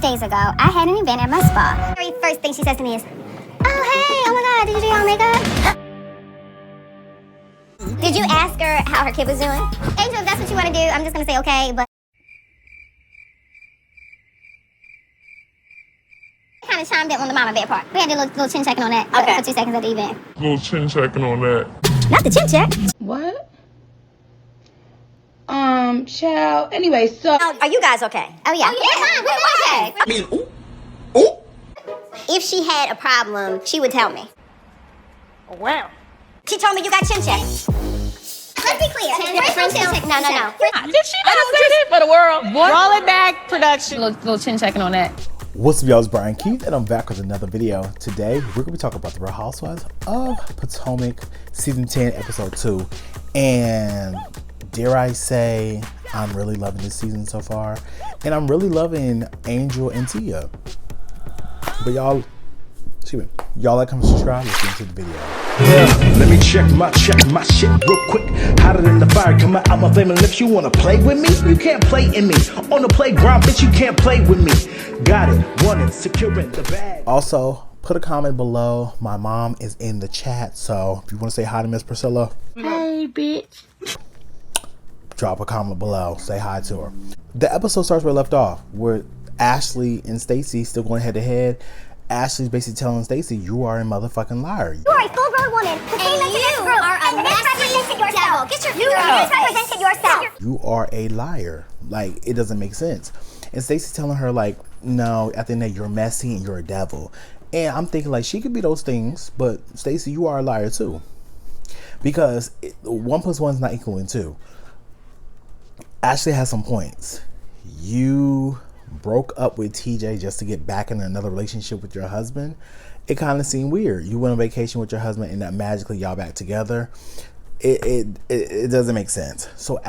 days ago, I had an event at my spa. The very first thing she says to me is, oh, hey, oh my God, did you do your makeup? Did you ask her how her kid was doing? Angel, if that's what you want to do, I'm just going to say okay, but kind of chimed in on the mama bear part. We had a little chin checking on that for 2 seconds at the event. Little chin checking on that. Not the chin check. What? Child. Anyway, so Are you guys okay? Oh, yeah. Yeah, We're okay. I mean, ooh. If she had a problem, she would tell me. wow. She told me you got chin checked. Let's be clear. First chin check. No. Did she not say that for the world? What? Roll it back, production. Little chin checking on that. What's up, y'all? It's Brian Keith, and I'm back with another video. Today, we're going to be talking about the Real Housewives of Potomac, Season 10, Episode 2. And dare I say, I'm really loving this season so far. And I'm really loving Angel and Tia. But y'all, like, comment, subscribe, let's get into the video. Let me check my shit real quick. Hotter than the fire coming out my flame. And if you wanna play with me, you can't play in me. On the playground, bitch, you can't play with me. Got it, want it, securing the bag. Also, put a comment below. My mom is in the chat, so if you want to say hi to Miss Priscilla, Hey, bitch. drop a comment below. Say hi to her. The episode starts where it left off, where Ashley and Stacey still going head to head. Ashley's basically telling Stacey, you are a motherfucking liar. You are a full-grown woman who came into this room and misrepresented yourself. Get your finger out. Misrepresented yourself. You are a liar. Like, it doesn't make sense. And Stacey's telling her, like, no, at the end of the day, you're messy and you're a devil. And I'm thinking, like, she could be those things, but Stacey, you are a liar too. Because 1 + 1 is not equaling 2. Ashley has some points. You broke up with TJ just to get back in another relationship with your husband. It kind of seemed weird. You went on vacation with your husband and that magically y'all back together. It doesn't make sense. So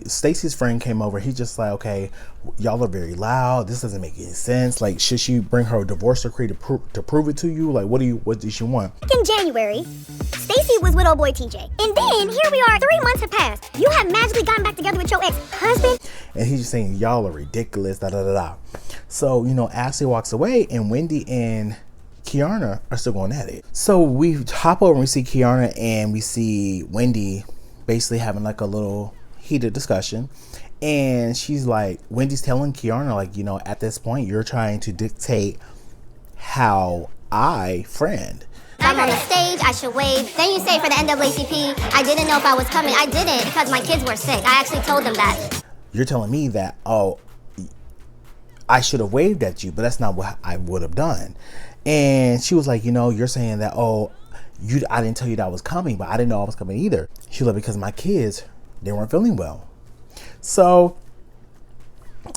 Stacey's friend came over. He's just like, okay, y'all are very loud. This doesn't make any sense. Like, should she bring her divorce decree to prove it to you? Like, what does she want? Back in January, Stacey was with old boy TJ. And then, here we are, 3 months have passed. You have magically gotten back together with your ex-husband. And he's just saying, y'all are ridiculous, da-da-da-da. So, Ashley walks away, and Wendy and Kiana are still going at it. So we hop over and we see Kiana and we see Wendy basically having like a little heated discussion. And she's like, Wendy's telling Kiana, like, at this point, you're trying to dictate how I friend. I'm on the stage, I should wave. Then you say for the NAACP, I didn't know if I was coming. I didn't because my kids were sick. I actually told them that. You're telling me that, oh, I should have waved at you, but that's not what I would have done. And she was like, you're saying that, oh, I didn't tell you that I was coming, but I didn't know I was coming either. She was like, because my kids, they weren't feeling well. So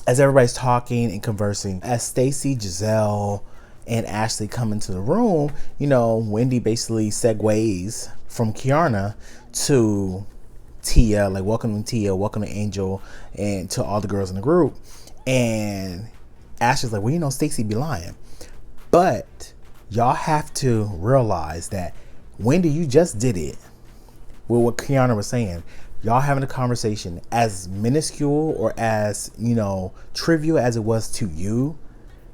as everybody's talking and conversing, as Stacey, Giselle, and Ashley come into the room, Wendy basically segues from Kiana to Tia, like welcoming Tia, welcoming Angel, and to all the girls in the group. And Ashley's like, well, Stacey be lying. But y'all have to realize that, Wendy, you just did it with what Kiana was saying. Y'all having a conversation, as minuscule or as, trivial as it was to you,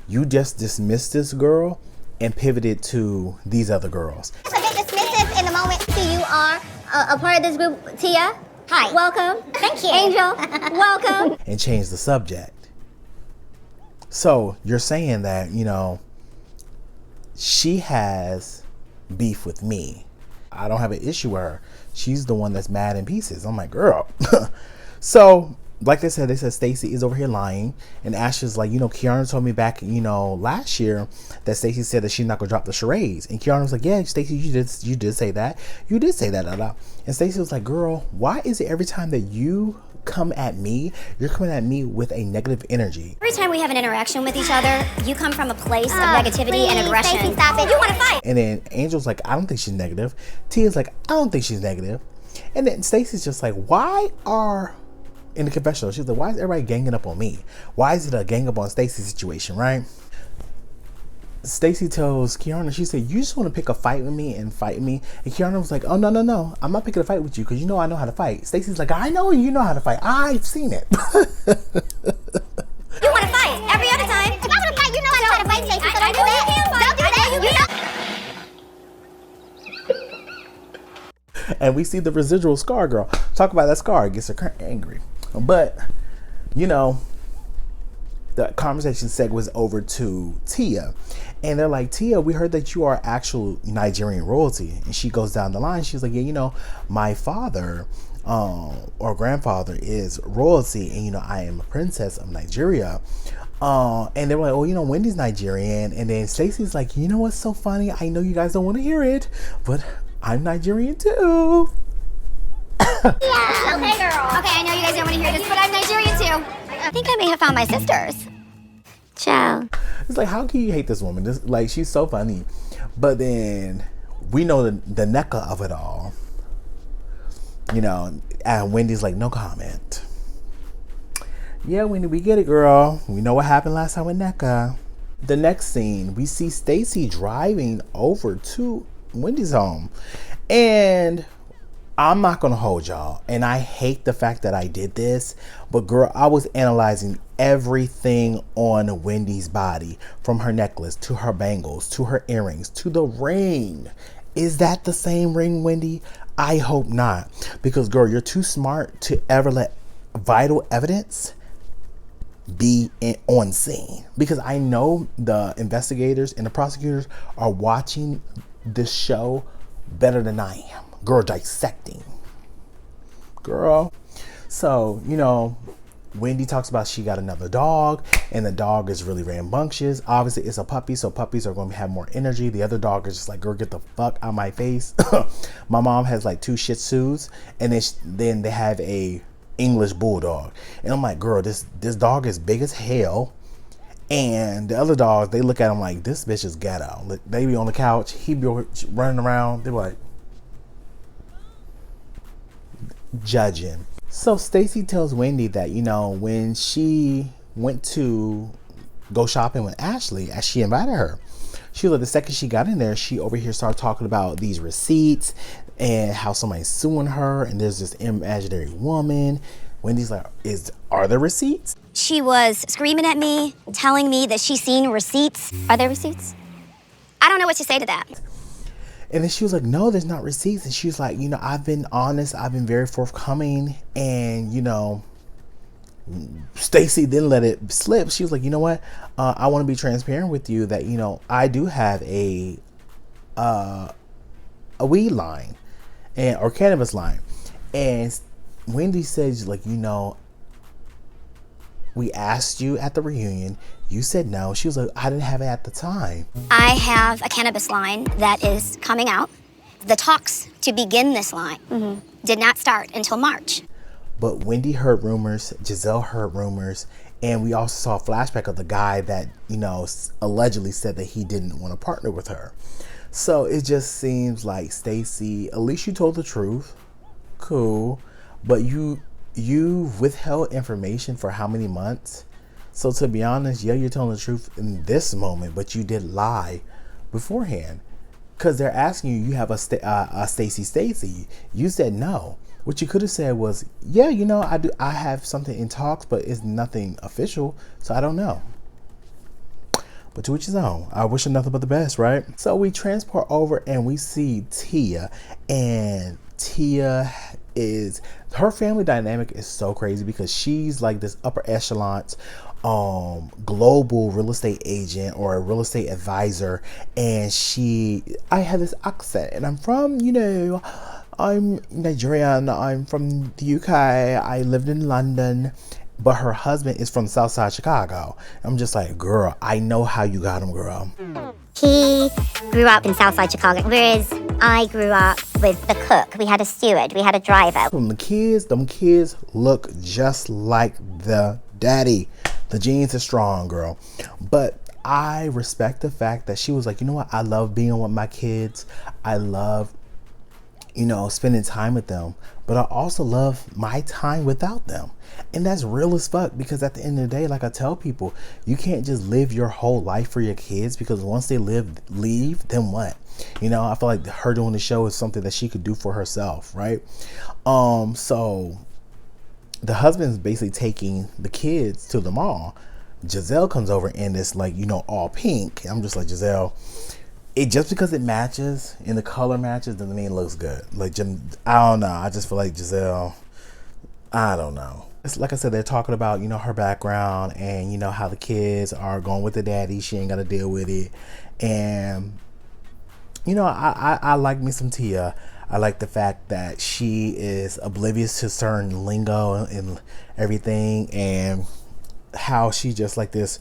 you just dismissed this girl and pivoted to these other girls. It's a bit dismissive in the moment. You are a part of this group. Tia, hi. Welcome. Thank you. Angel, welcome. And change the subject. So you're saying that, she has beef with me. I don't have an issue with her. She's the one that's mad in pieces. I'm like, girl. So, like they said Stacey is over here lying. And Ashley's like, Kiana told me back, last year that Stacey said that she's not gonna drop the charades. And Kiana was like, yeah, Stacey, you did say that. You did say that. And Stacey was like, girl, why is it every time that you come at me, you're coming at me with a negative energy? Every time we have an interaction with each other, you come from a place of negativity and aggression. Stacey, stop it. You want to fight. And then Angel's like, I don't think she's negative. Tia's like, I don't think she's negative. And then Stacey's just like, in the confessional, she's like, why is everybody ganging up on me? Why is it a gang up on Stacey situation, right? Stacey tells Kiana, she said, you just want to pick a fight with me and fight me. And Kiana was like, oh, no. I'm not picking a fight with you because I know how to fight. Stacey's like, I know you know how to fight. I've seen it. You want to fight every other time. If I want to fight, you're And we see the residual scar, girl. Talk about that scar. It gets her angry. But, you know, the conversation segues over to Tia. And they're like, Tia, we heard that you are actual Nigerian royalty. And she goes down the line. She's like, yeah, you know, my father or grandfather is royalty. And, you know, I am a princess of Nigeria. And they were like, oh, you know, Wendy's Nigerian. And then Stacey's like, you know what's so funny? I know you guys don't want to hear it, but I'm Nigerian too. Yeah. Okay, girl. Okay, I know you guys don't want to hear this, but I'm Nigerian too. I think I may have found my sisters. Ciao. It's like, how can you hate this woman? This, like, she's so funny. But then we know the NECA of it all. You know, and Wendy's like, no comment. Yeah, Wendy, we get it, girl. We know what happened last time with NECA. The next scene, we see Stacey driving over to Wendy's home. And I'm not gonna hold y'all, and I hate the fact that I did this, but girl, I was analyzing everything on Wendy's body, from her necklace to her bangles to her earrings to the ring. Is that the same ring, Wendy? I hope not, because girl, you're too smart to ever let vital evidence be on scene, because I know the investigators and the prosecutors are watching this show better than I am. Girl, dissecting. Girl. So, you know, Wendy talks about she got another dog, and the dog is really rambunctious. Obviously, it's a puppy, so puppies are going to have more energy. The other dog is just like, girl, get the fuck out of my face. My mom has like 2 Shih Tzus, and then they have a English bulldog. And I'm like, girl, this dog is big as hell. And the other dogs, they look at him like, this bitch is ghetto. They be on the couch, he be running around. They're like, judging. So Stacey tells Wendy that, you know, when she went to go shopping with Ashley, as she invited her, she was like, the second she got in there, she over here started talking about these receipts and how somebody's suing her, and there's this imaginary woman. Wendy's like, are there receipts? She was screaming at me, telling me that she's seen receipts. Are there receipts? I don't know what to say to that. And then she was like, no, there's not receipts. And she was like, you know, I've been honest. I've been very forthcoming. And, you know, Stacey didn't let it slip. She was like, you know what? I want to be transparent with you that, you know, I do have a weed line or cannabis line. And Wendy says, like, you know, we asked you at the reunion. You said no. She was like, I didn't have it at the time. I have a cannabis line that is coming out. The talks to begin this line did not start until March. But Wendy heard rumors, Giselle heard rumors, and we also saw a flashback of the guy that, you know, allegedly said that he didn't want to partner with her. So it just seems like, Stacey, at least you told the truth. Cool. But you withheld information for how many months? So to be honest, yeah, you're telling the truth in this moment, but you did lie beforehand, because they're asking you have a Stacey. You said no. What you could have said was, yeah, you know, I have something in talks, but it's nothing official, so I don't know. But to each his own. I wish her nothing but the best, right? So we transport over and we see Tia, and Tia is, her family dynamic is so crazy because she's like this upper echelon global real estate agent or a real estate advisor, and I have this accent, and I'm from, you know, I'm Nigerian, I'm from the UK, I lived in London, but her husband is from Southside Chicago. I'm just like, girl, I know how you got him, girl. He grew up in Southside Chicago, whereas I grew up with the cook. We had a steward, we had a driver. From the kids, them kids look just like the daddy. The genes are strong, girl. But I respect the fact that she was like, you know what? I love being with my kids. I love, you know, spending time with them. But I also love my time without them. And that's real as fuck, because at the end of the day, like I tell people, you can't just live your whole life for your kids, because once they leave, then what? You know, I feel like her doing the show is something that she could do for herself, right? So the husband's basically taking the kids to the mall. Giselle comes over in this, like, you know, all pink. I'm just like, Giselle, it just because it matches and the color matches doesn't mean it looks good. Like I don't know. I just feel like Giselle, I don't know. It's like I said, they're talking about, you know, her background and, you know, how the kids are going with the daddy. She ain't got to deal with it. And, you know, I like me some Tia. I like the fact that she is oblivious to certain lingo and everything, and how she just like this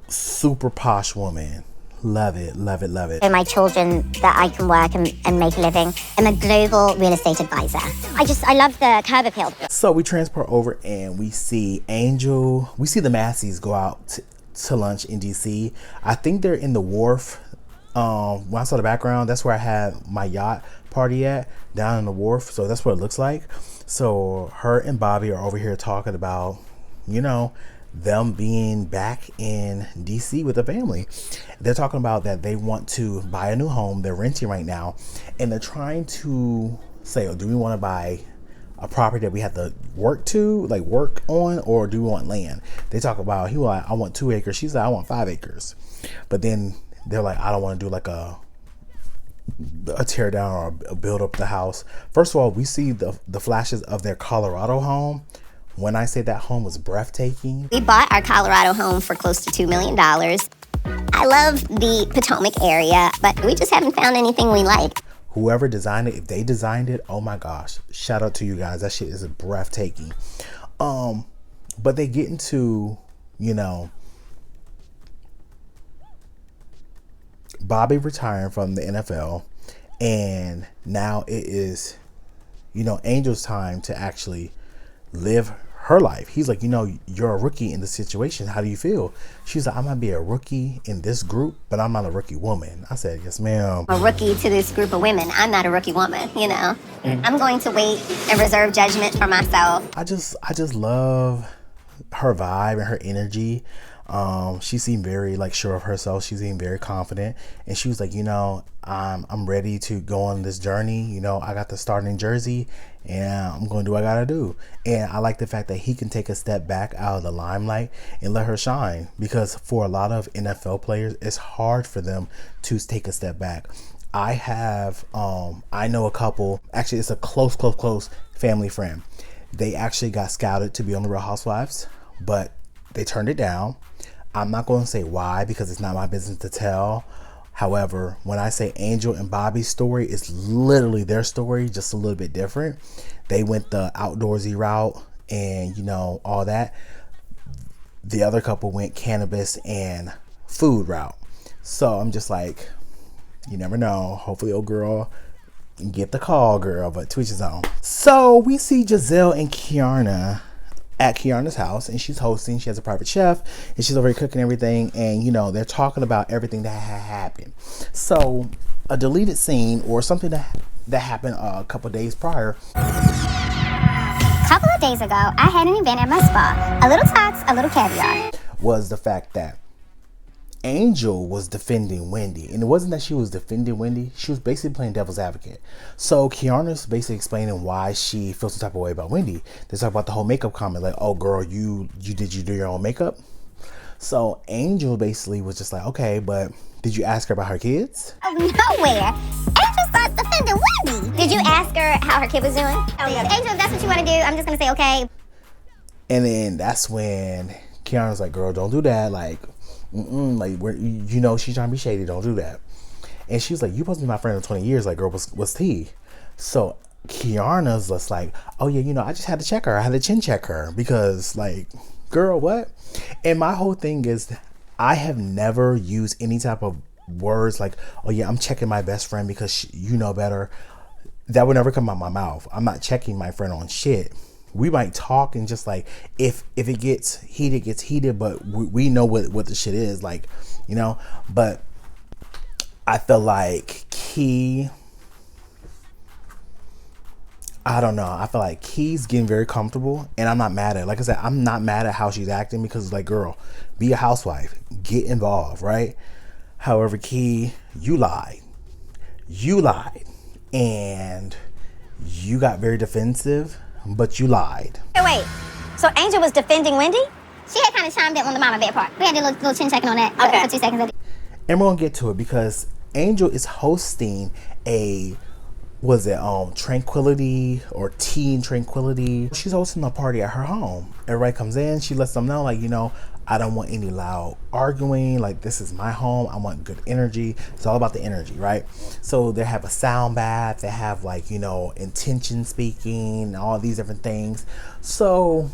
super posh woman. Love it, love it, love it. For my children that I can work and make a living. I'm a global real estate advisor. I love the curb appeal. So we transport over and we see Angel. We see the Massies go out to lunch in DC. I think they're in the wharf. When I saw the background, that's where I had my yacht party at, down in the wharf. So that's what it looks like. So her and Bobby are over here talking about, you know, them being back in DC with the family. They're talking about that they want to buy a new home. They're renting right now, and they're trying to say, oh, do we want to buy a property that we have to work on, or do we want land? They talk about, he was like, I want 2 acres. She's like, I want 5 acres. But then they're like, I don't want to do like a tear down or a build up the house. First of all, we see the flashes of their Colorado home. When I say that home was breathtaking. We bought our Colorado home for close to $2 million. I love the Potomac area, but we just haven't found anything we like. Whoever designed it, if they designed it, oh my gosh, shout out to you guys. That shit is breathtaking. But they get into, you know, Bobby retiring from the NFL, and now it is, you know, Angel's time to actually live her life. He's like, you know, you're a rookie in the situation. How do you feel? She's like, I might be a rookie in this group, but I'm not a rookie woman. I said, yes, ma'am. A rookie to this group of women. I'm not a rookie woman, you know. I'm going to wait and reserve judgment for myself. I just love her vibe and her energy. She seemed very like sure of herself. She seemed very confident, and she was like, you know, I'm ready to go on this journey. You know, I got to start in Jersey, and I'm going to do what I gotta do. And I like the fact that he can take a step back out of the limelight and let her shine, because for a lot of NFL players, it's hard for them to take a step back. I know a couple, actually it's a close family friend. They actually got scouted to be on the Real Housewives, but they turned it down. I'm not going to say why, because it's not my business to tell. However, when I say Angel and Bobby's story, it's literally their story, just a little bit different. They went the outdoorsy route and, you know, all that. The other couple went cannabis and food route. So I'm just like, you never know. Hopefully, old girl, get the call, girl, but to each his own. So we see Giselle and Kiana at Kiana's house, and she's hosting. She has a private chef, and she's over here cooking everything, and you know, they're talking about everything that had happened. So a deleted scene or something that happened a couple days prior. A couple of days ago, I had an event at my spa. A little tots, a little caviar. Was the fact that Angel was defending Wendy, and it wasn't that she was defending Wendy, she was basically playing devil's advocate. So Kiana's basically explaining why she feels some type of way about Wendy. They talk about the whole makeup comment, like, oh girl, you do your own makeup? So Angel basically was just like, okay, but did you ask her about her kids? Oh, nowhere. Angel starts defending Wendy. Did you ask her how her kid was doing? Oh yeah. Angel, if that's what you want to do, I'm just gonna say okay. And then that's when Kiana's like, girl, don't do that, like like, you know, she's trying to be shady, don't do that. And she was like, you supposed to be my friend for 20 years, like, girl, what's tea? So Kiana's just like, oh yeah, you know, I just had to check her, I had to chin check her, because like, girl, what? And my whole thing is, I have never used any type of words like, oh yeah, I'm checking my best friend because you know better. That would never come out of my mouth. I'm not checking my friend on shit. We might talk and just like, if it gets heated, but we know what the shit is, like, you know. But I feel like I don't know. I feel like Key's getting very comfortable, and I'm not mad at it. Like I said, I'm not mad at how she's acting, because it's like, girl, be a housewife, get involved, right? However, Key, you lied, and you got very defensive. But you lied. Hey, wait. So Angel was defending Wendy? She had kind of chimed in on the mama bear part. We had a little chin checking on that for 2 seconds. And we're going to get to it, because Angel is hosting a, was it Tranquility or Teen Tranquility? She's hosting a party at her home. Everybody comes in, she lets them know, like, you know, I don't want any loud arguing. Like, this is my home. I want good energy. It's all about the energy, right? So they have a sound bath. They have, like, you know, intention speaking, all these different things. So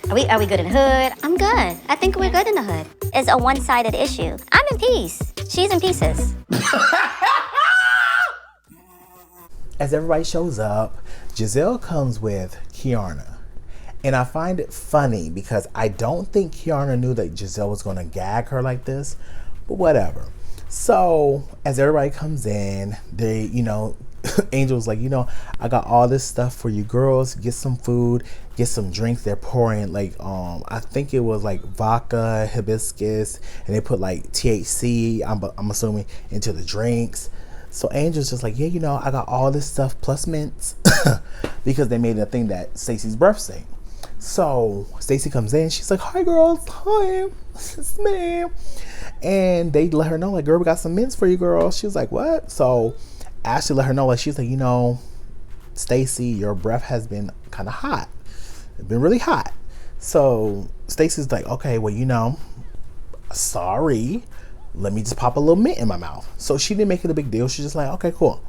Are we good in the hood? I'm good. I think we're good in the hood. It's a one-sided issue. I'm in peace. She's in pieces. as everybody shows up, Giselle comes with Kiana. And I find it funny because I don't think Kiana knew that Giselle was going to gag her like this, but whatever. So as everybody comes in, they, you know, Angel's like, you know, I got all this stuff for you girls. Get some food, get some drinks. They're pouring like, I think it was like vodka, hibiscus, and they put like THC, I'm assuming, into the drinks. So Angel's just like, yeah, you know, I got all this stuff plus mints because they made a thing that Stacey's birthday. So Stacey comes in, she's like, hi girls, hi, it's me. And they let her know, like, girl, we got some mints for you, girl. She was like, what? So Ashley let her know, like, she's like, you know, Stacey, your breath has been kind of hot. It's been really hot. So Stacey's like, okay, well, you know, sorry, let me just pop a little mint in my mouth. So she didn't make it a big deal. She's just like, okay, cool.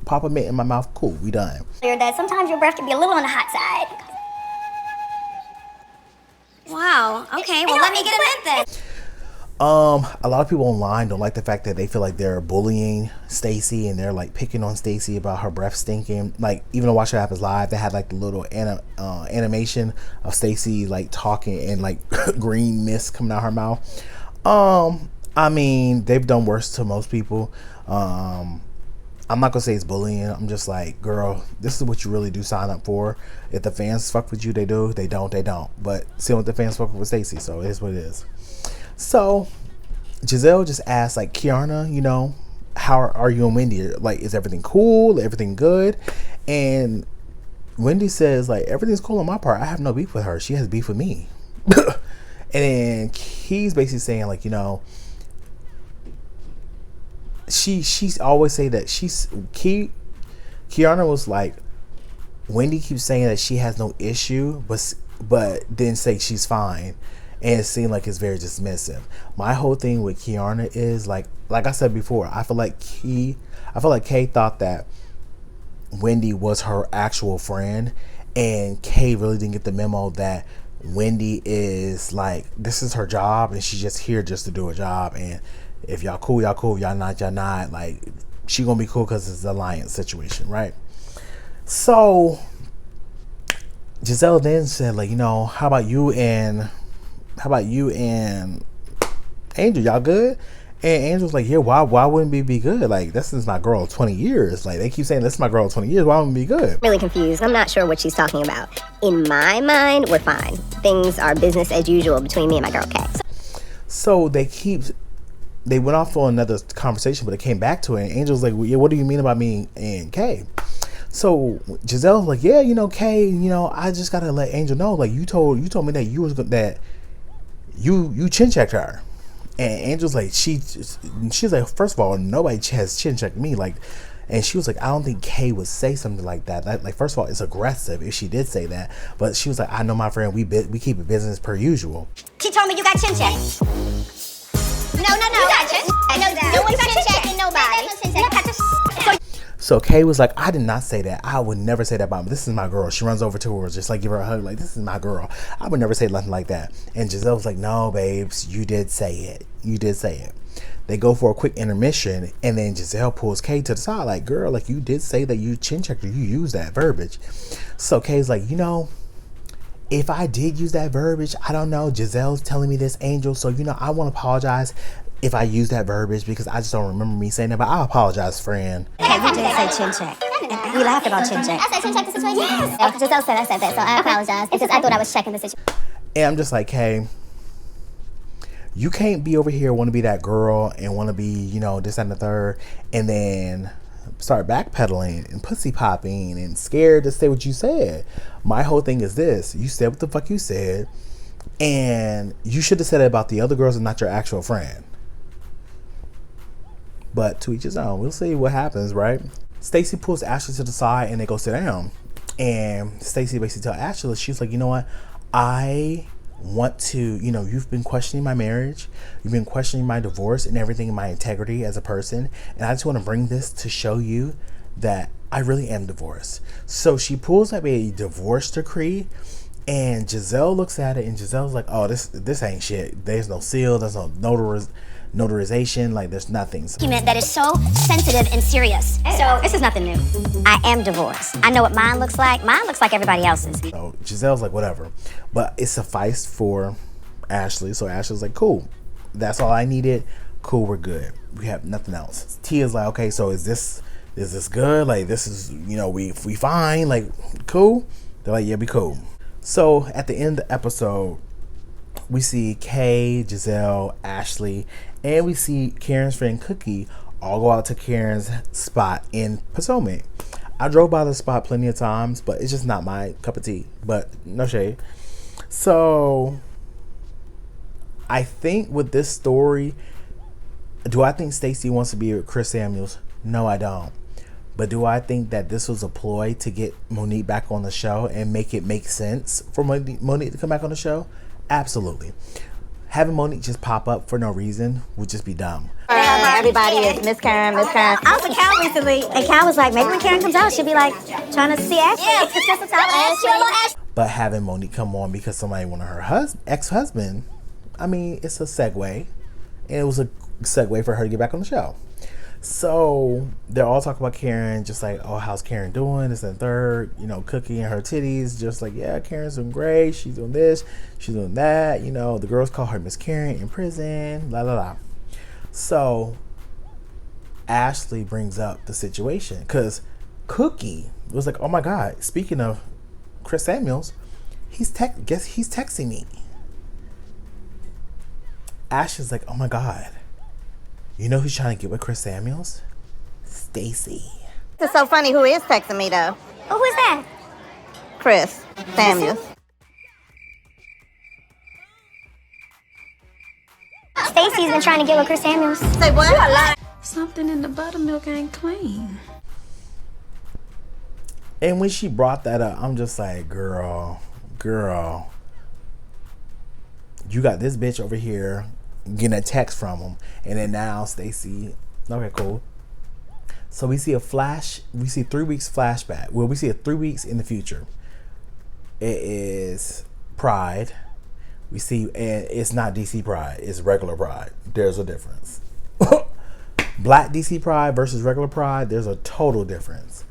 Pop a mint in my mouth. Cool, we done. That sometimes your breath can be a little on the hot side. Wow, okay, well, let me get a mint then. A lot of people online don't like the fact that they feel like they're bullying Stacey and they're like picking on Stacey about her breath stinking. Like, even on Watch What Happens Live, they had like the little animation of Stacey like talking and like green mist coming out her mouth. I mean, they've done worse to most people. I'm not gonna say it's bullying. I'm just like, girl, this is what you really do sign up for. If the fans fuck with you, they do. They don't, they don't. But still, the fans fuck with Stacey, so it is what it is. So Giselle just asked, like, Kiana, you know, how are you and Wendy? Like, is everything cool? Everything good? And Wendy says, like, everything's cool on my part. I have no beef with her. She has beef with me. And then he's basically saying, like, you know, she's always say that Kiana was like, Wendy keeps saying that she has no issue, but then say she's fine. And it seemed like it's very dismissive. My whole thing with Kiana is like I said before, I feel like Kay thought that Wendy was her actual friend, and Kay really didn't get the memo that Wendy is like, this is her job and she's just here just to do a job, and if y'all cool, y'all cool. If y'all not. Like, she gonna be cool because it's an alliance situation, right? So Giselle then said, like, you know, how about you and Angel, y'all good? And Angel's like, yeah, why wouldn't we be good? Like, this is my girl of 20 years. Like, they keep saying this is my girl of 20 years. Why wouldn't we be good? Really confused. I'm not sure what she's talking about. In my mind, we're fine. Things are business as usual between me and my girl Kay. So they went off on another conversation, but it came back to it. And Angel's like, well, yeah, what do you mean about me and Kay? So Giselle's like, yeah, you know, Kay, you know, I just gotta let Angel know, like, you told me that you chin checked her. And Angel's like, she's like, first of all, nobody has chin checked me. Like, and she was like, I don't think Kay would say something like that. Like, first of all, it's aggressive if she did say that. But she was like, I know my friend, we keep it business per usual. She told me you got chin checked. No. You got chin checked. No one's chin checking nobody. So Kay was like, I did not say that. I would never say that about me. This is my girl. She runs over to her, just like give her a hug, like, this is my girl. I would never say nothing like that. And Giselle was like, no, babes, you did say it. You did say it. They go for a quick intermission, and then Giselle pulls Kay to the side, like, girl, like, you did say that you chin checked her. You used that verbiage. So Kay's like, you know, if I did use that verbiage, I don't know. Giselle's telling me this, Angel. So, you know, I want to apologize if I use that verbiage because I just don't remember me saying that, but I apologize, friend. Okay, we did say chin check. We laughed about chin check. I said chin check the situation? Yes. Giselle said I said that, so I apologize because I thought I was checking the situation. And I'm just like, hey, you can't be over here, want to be that girl and want to be, you know, this, that, and the third, and then start backpedaling and pussy popping and scared to say what you said. My whole thing is this. You said what the fuck you said, and you should have said it about the other girls and not your actual friend. But to each his own. We'll see what happens, right? Stacey pulls Ashley to the side and they go sit down. And Stacey basically tells Ashley, she's like, you know what? I want to, you know, you've been questioning my marriage. You've been questioning my divorce and everything, my integrity as a person. And I just want to bring this to show you that I really am divorced. So she pulls up a divorce decree. And Giselle looks at it and Giselle's like, oh, this ain't shit. There's no seal. There's no notarization. Like, there's nothing. Document that is so sensitive and serious. So this is nothing new. I am divorced. I know what mine looks like. Mine looks like everybody else's. So Giselle's like, whatever. But it sufficed for Ashley. So Ashley's like, cool. That's all I needed. Cool, we're good. We have nothing else. Tia's like, okay, so is this good? Like, this is, you know, we fine? Like, cool? They're like, yeah, we cool. So at the end of the episode, we see Kay, Giselle, Ashley, and we see Karen's friend Cookie all go out to Karen's spot in Potomac. I drove by the spot plenty of times, but it's just not my cup of tea. But no shade. So I think with this story, do I think Stacey wants to be with Chris Samuels? No, I don't. But do I think that this was a ploy to get Monique back on the show and make it make sense for Monique to come back on the show? Absolutely. Having Monique just pop up for no reason would just be dumb. Everybody is Miss Karen, Miss Karen. I was with Cal recently, and Cal was like, maybe when Karen comes out, she'll be like, trying to see Ashley. Yeah, it's just a Ashley. But having Monique come on because somebody wanted her ex-husband, I mean, it's a segue. And it was a segue for her to get back on the show. So they're all talking about Karen, just like, oh, how's Karen doing? This and third, you know, Cookie and her titties, just like, yeah, Karen's doing great. She's doing this, she's doing that. You know, the girls call her Miss Karen in prison, la la la. So Ashley brings up the situation because Cookie was like, oh my God, speaking of Chris Samuels, he's texting me. Ashley's like, oh my God. You know who's trying to get with Chris Samuels? Stacey. It's so funny. Who is texting me though? Oh, who's that? Chris Samuels. Stacey's been trying to get with Chris Samuels. Say what? Something in the buttermilk ain't clean. And when she brought that up, I'm just like, girl, you got this bitch over here getting a text from him, and then now Stacey. Okay, cool. So we see a 3 weeks flashback. Well, we see it 3 weeks in the future. It is Pride. We see, and it's not DC Pride, it's regular Pride. There's a difference. Black DC Pride versus regular Pride, there's a total difference.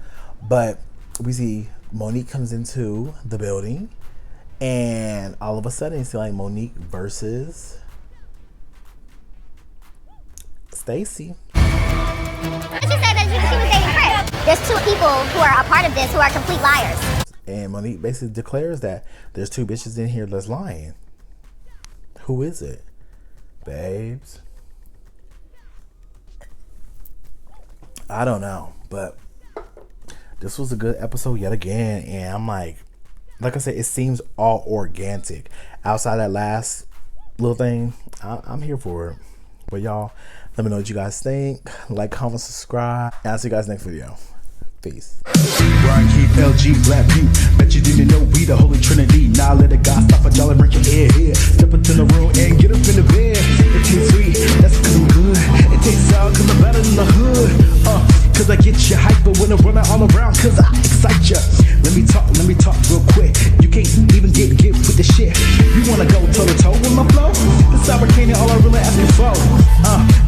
But we see Monique comes into the building, and all of a sudden it's like Monique versus Stacey. She said that she was dating Chris. There's two people who are a part of this who are complete liars. And Monique basically declares that there's two bitches in here that's lying. Who is it? Babes? I don't know, but this was a good episode yet again, and I'm like I said, it seems all organic. Outside that last little thing, I'm here for it. But y'all, let me know what you guys think. Like, comment, subscribe, and I'll see you guys next video. Peace. Brian Keith, LG, Black Butte. Bet you didn't know we the Holy Trinity. Now let a guy stop a jolly, break your head here. Step into the room and get up in the bed. It tastes sweet, that's cause I'm good. It tastes sour cause I'm better than the hood. Cause I get you hyper when I'm running all around, cause I excite ya. Let me talk real quick. You can't even get with the shit. You wanna go toe to toe with my flow? This American all I really ask you for.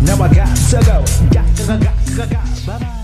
Now I got to go. Got, bye-bye.